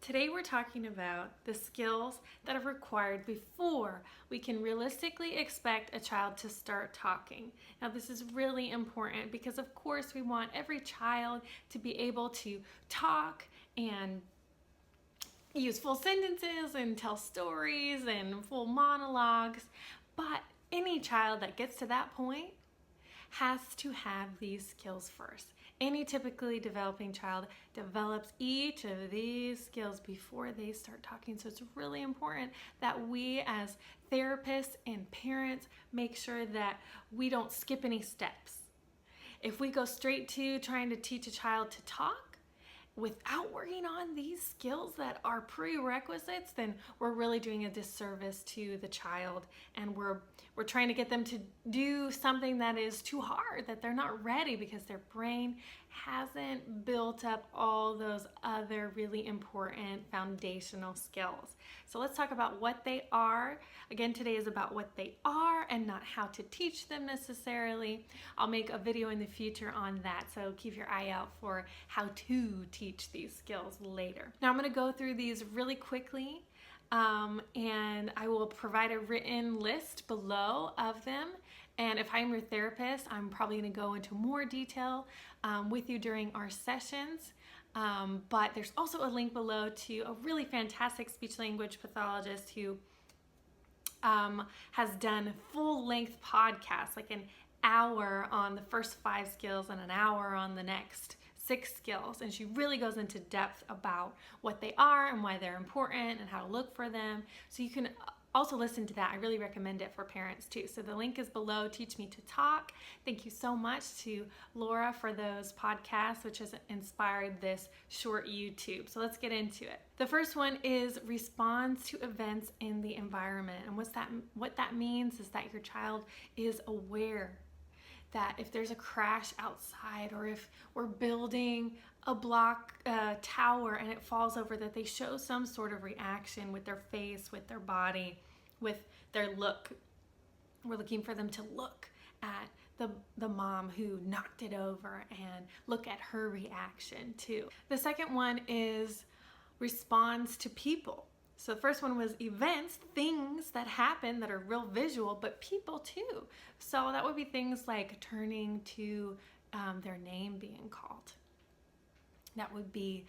Today we're talking about the skills that are required before we can realistically expect a child to start talking. Now this is really important because of course we want every child to be able to talk and use full sentences and tell stories and full monologues, but any child that gets to that point has to have these skills first. Any typically developing child develops each of these skills before they start talking. So it's really important that we as therapists and parents make sure that we don't skip any steps. If we go straight to trying to teach a child to talk without working on these skills that are prerequisites, then we're really doing a disservice to the child, and we're trying to get them to do something that is too hard, that they're not ready because their brain hasn't built up all those other really important foundational skills. So let's talk about what they are. Again, today is about what they are and not how to teach them necessarily. I'll make a video in the future on that, so keep your eye out for how to teach these skills later. Now I'm going to go through these really quickly. And I will provide a written list below of them. And if I'm your therapist, I'm probably going to go into more detail with you during our sessions. But there's also a link below to a really fantastic speech language pathologist who has done full-length podcasts, like an hour on the first 5 skills and an hour on the next 6 skills, and she really goes into depth about what they are and why they're important and how to look for them. So you can also listen to that. I really recommend it for parents too. So the link is below. Teach Me to Talk. Thank you so much to Laura for those podcasts, which has inspired this short YouTube. So let's get into it. The first one is responds to events in the environment. And what that means is that your child is aware that if there's a crash outside, or if we're building a block tower and it falls over, that they show some sort of reaction with their face, with their body, with their look. We're looking for them to look at the mom who knocked it over and look at her reaction too. The second one is responds to people. So the first one was events, things that happen that are real visual, but people too. So that would be things like turning to their name being called. That would be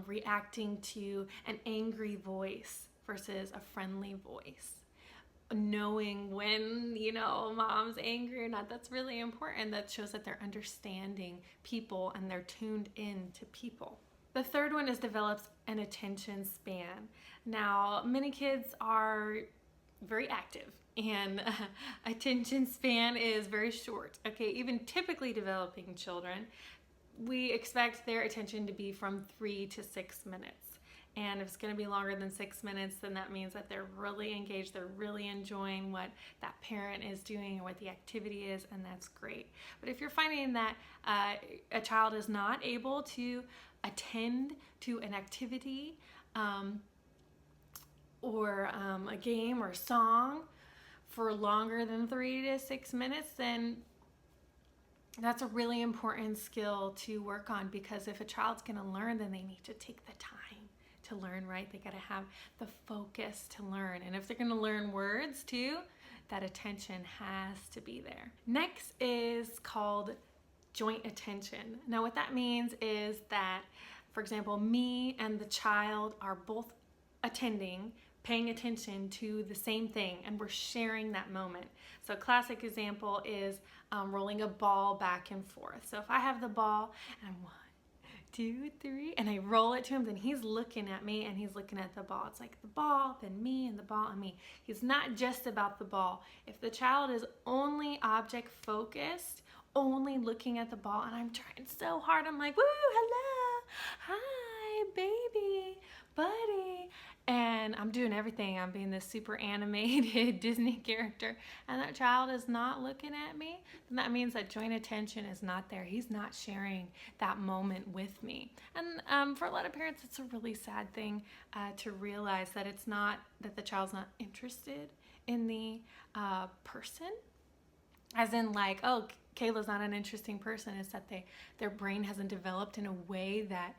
reacting to an angry voice versus a friendly voice. Knowing when, mom's angry or not, that's really important. That shows that they're understanding people and they're tuned in to people. The third one is develops an attention span. Now, many kids are very active and attention span is very short. Okay, even typically developing children, we expect their attention to be from 3 to 6 minutes. And if it's going to be longer than 6 minutes, then that means that they're really engaged, they're really enjoying what that parent is doing or what the activity is, and that's great. But if you're finding that a child is not able to attend to an activity or a game or song for longer than 3 to 6 minutes, then that's a really important skill to work on, because if a child's going to learn, then they need to take the time to learn, right? They got to have the focus to learn. And if they're going to learn words too, that attention has to be there. Next is called joint attention. Now what that means is that, for example, me and the child are both attending, paying attention to the same thing, and we're sharing that moment. So a classic example is rolling a ball back and forth. So if I have the ball and I'm 1, 2, 3, and I roll it to him, then he's looking at me and he's looking at the ball. It's like the ball, then me, and the ball, and me. He's not just about the ball. If the child is only object focused, only looking at the ball, and I'm trying so hard, I'm like, woo, hello, hi, baby, buddy, and I'm doing everything. I'm being this super animated Disney character, and that child is not looking at me, then that means that joint attention is not there. He's not sharing that moment with me. And for a lot of parents, it's a really sad thing to realize that it's not that the child's not interested in the person, as in like, oh, Kayla's not an interesting person is that their brain hasn't developed in a way that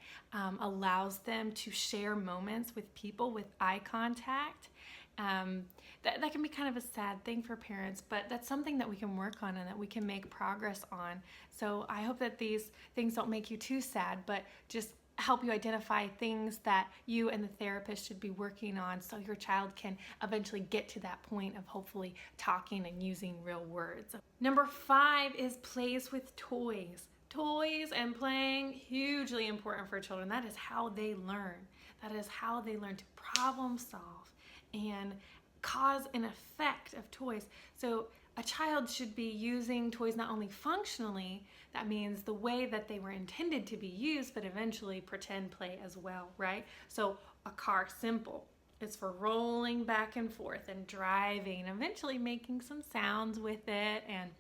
allows them to share moments with people with eye contact. That can be kind of a sad thing for parents, but that's something that we can work on and that we can make progress on. So I hope that these things don't make you too sad, but just help you identify things that you and the therapist should be working on so your child can eventually get to that point of hopefully talking and using real words. Number 5 is plays with toys. Toys and playing, hugely important for children. That is how they learn. That is how they learn to problem solve and cause and effect of toys. So a child should be using toys not only functionally, that means the way that they were intended to be used, but eventually pretend play as well, right? So a car, simple. It's for rolling back and forth and driving, eventually making some sounds with it and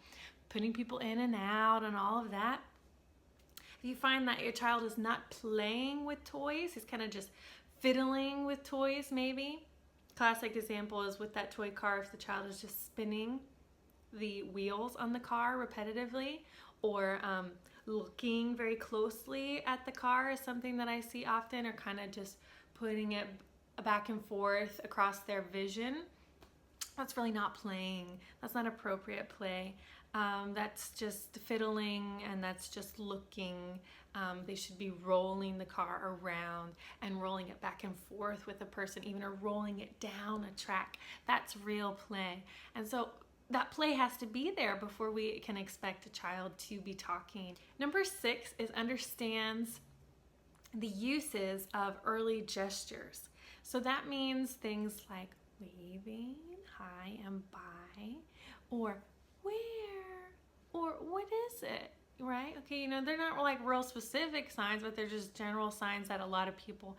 putting people in and out and all of that. If you find that your child is not playing with toys, he's kind of just fiddling with toys maybe. Classic example is with that toy car, if the child is just spinning the wheels on the car repetitively, or looking very closely at the car is something that I see often, or kind of just putting it back and forth across their vision. That's really not playing. That's not appropriate play. That's just fiddling and that's just looking. They should be rolling the car around and rolling it back and forth with a person, even or rolling it down a track. That's real play. And so that play has to be there before we can expect a child to be talking. Number 6 is understands the uses of early gestures. So that means things like waving, hi and bye, or where, or what is it, right? Okay, they're not like real specific signs, but they're just general signs that a lot of people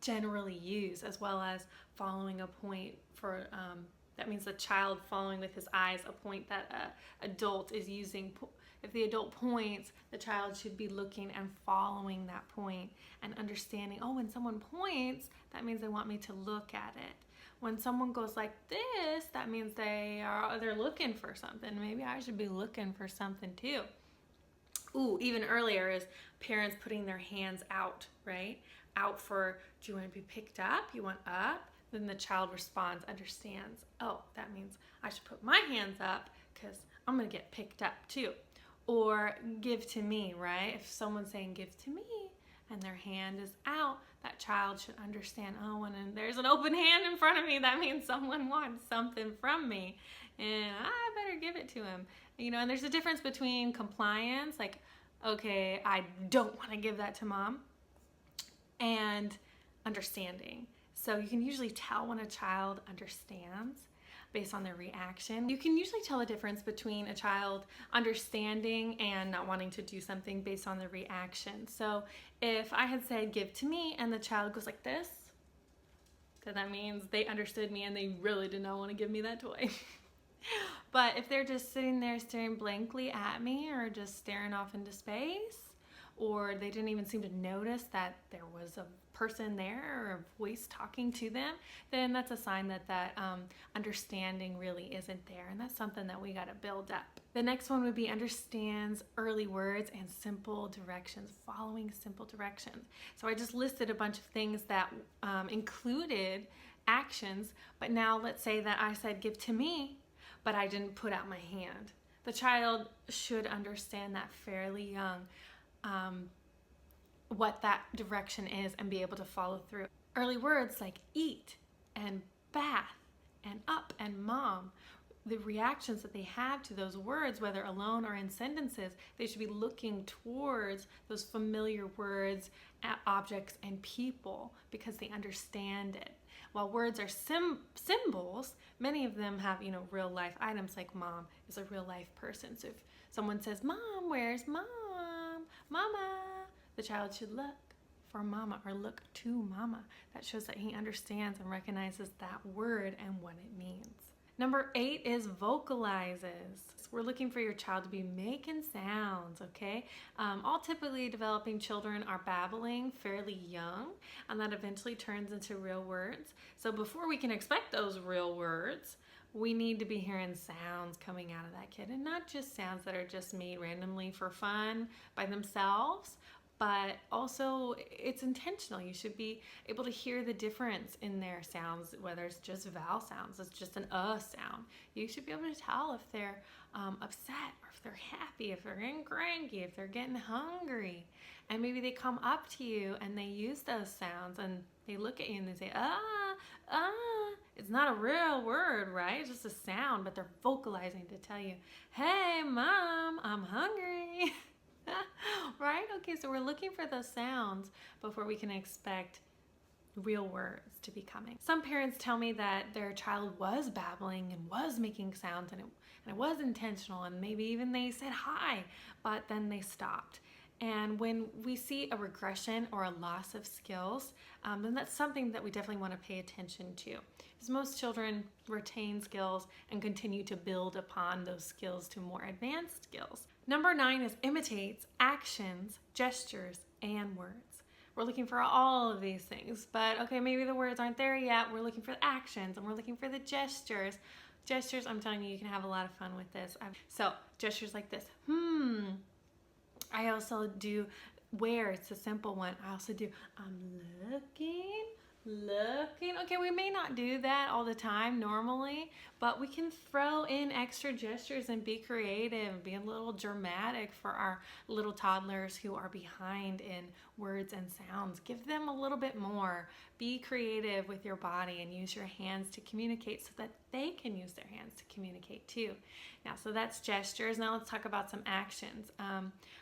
generally use, as well as following a point for that means the child following with his eyes a point that an adult is using. If the adult points, the child should be looking and following that point and understanding, oh, when someone points, that means they want me to look at it. When someone goes like this, that means they're looking for something. Maybe I should be looking for something too. Ooh, even earlier is parents putting their hands out, right? Out for, do you want to be picked up? You want up? Then the child responds, understands, oh, that means I should put my hands up because I'm going to get picked up too. Or give to me, right? If someone's saying give to me and their hand is out, that child should understand, oh, when there's an open hand in front of me, that means someone wants something from me and I better give it to him. And there's a difference between compliance, like, okay, I don't want to give that to mom, and understanding. So you can usually tell when a child understands based on their reaction. You can usually tell the difference between a child understanding and not wanting to do something based on their reaction. So if I had said give to me and the child goes like this, then that means they understood me and they really did not want to give me that toy. But if they're just sitting there staring blankly at me or just staring off into space, or they didn't even seem to notice that there was a person there or a voice talking to them, then that's a sign that understanding really isn't there, and that's something that we got to build up. The next one would be understands early words and simple directions, following simple directions. So I just listed a bunch of things that included actions, but now let's say that I said give to me, but I didn't put out my hand. The child should understand that fairly young, what that direction is and be able to follow through. Early words like eat and bath and up and mom, the reactions that they have to those words, whether alone or in sentences, they should be looking towards those familiar words, objects, and people because they understand it. While words are symbols, many of them have, real life items, like mom is a real life person. So if someone says, Mom, where's mom? Mama, the child should look for mama or look to mama. That shows that he understands and recognizes that word and what it means. Number 8 is vocalizes. We're looking for your child to be making sounds, okay? All typically developing children are babbling fairly young, and that eventually turns into real words. So before we can expect those real words, we need to be hearing sounds coming out of that kid, and not just sounds that are just made randomly for fun by themselves, but also it's intentional. You should be able to hear the difference in their sounds, whether it's just vowel sounds, it's just an sound. You should be able to tell if they're upset, or if they're happy, if they're getting cranky, if they're getting hungry. And maybe they come up to you and they use those sounds and they look at you and they say, it's not a real word, right? It's just a sound, but they're vocalizing to tell you, hey, Mom, I'm hungry. Right? Okay, so we're looking for those sounds before we can expect real words to be coming. Some parents tell me that their child was babbling and was making sounds, and it was intentional, and maybe even they said hi, but then they stopped. And when we see a regression or a loss of skills, then that's something that we definitely want to pay attention to. Because most children retain skills and continue to build upon those skills to more advanced skills. Number 9 is imitates, actions, gestures, and words. We're looking for all of these things, but okay, maybe the words aren't there yet. We're looking for the actions and we're looking for the gestures. Gestures, I'm telling you, you can have a lot of fun with this. So gestures like this, I also do where, it's a simple one. I also do, I'm looking. Okay, we may not do that all the time normally, but we can throw in extra gestures and be creative, be a little dramatic for our little toddlers who are behind in words and sounds. Give them a little bit more. Be creative with your body and use your hands to communicate so that they can use their hands to communicate too. Now, so that's gestures. Now let's talk about some actions.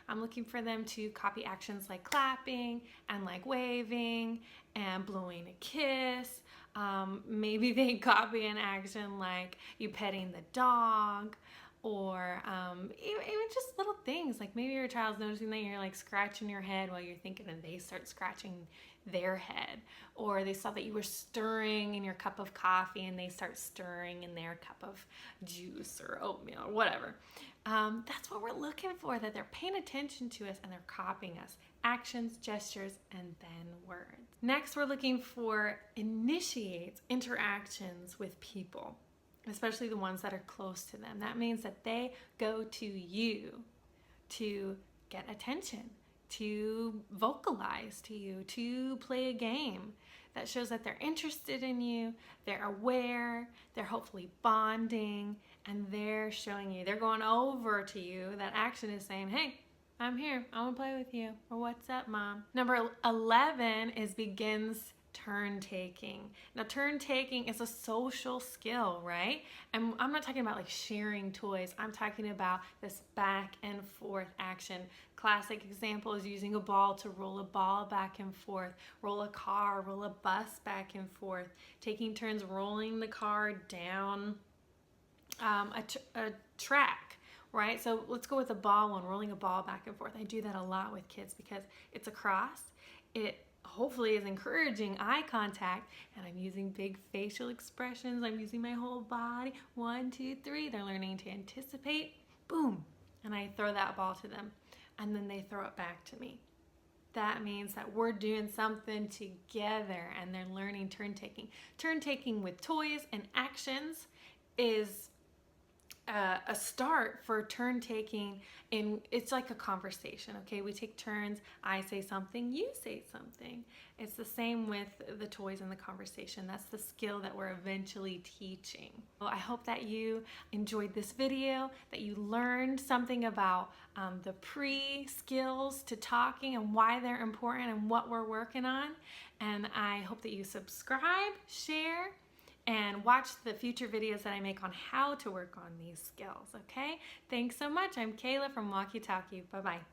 I'm looking for them to copy actions like clapping and like waving and blowing a kiss. Maybe they copy an action like you petting the dog, or even just little things like maybe your child's noticing that you're like scratching your head while you're thinking, and they start scratching their head, or they saw that you were stirring in your cup of coffee and they start stirring in their cup of juice or oatmeal or whatever. That's what we're looking for, that they're paying attention to us and they're copying us. Actions, gestures, and then words. Next, we're looking for initiates, interactions with people, especially the ones that are close to them. That means that they go to you to get attention, to vocalize to you, to play a game. That shows that they're interested in you, they're aware, they're hopefully bonding, and they're showing you, they're going over to you. That action is saying, hey, I'm here, I want to play with you, or what's up, Mom? Number 11 is begins turn taking. Now, turn taking is a social skill, right? And I'm not talking about like sharing toys. I'm talking about this back and forth action. Classic example is using a ball to roll a ball back and forth, roll a car, roll a bus back and forth, taking turns rolling the car down a track. Right? So let's go with the ball one, rolling a ball back and forth. I do that a lot with kids because it's a cross. It hopefully is encouraging eye contact, and I'm using big facial expressions. I'm using my whole body. 1, 2, 3. They're learning to anticipate. Boom. And I throw that ball to them, and then they throw it back to me. That means that we're doing something together, and they're learning turn taking. Turn taking with toys and actions is a start for turn taking. It's like a conversation, okay? We take turns. I say something, you say something. It's the same with the toys and the conversation. That's the skill that we're eventually teaching. Well, I hope that you enjoyed this video, that you learned something about the pre-skills to talking and why they're important and what we're working on. And I hope that you subscribe, share, and watch the future videos that I make on how to work on these skills, okay? Thanks so much. I'm Kayla from Walkie, Talkie. Bye-bye.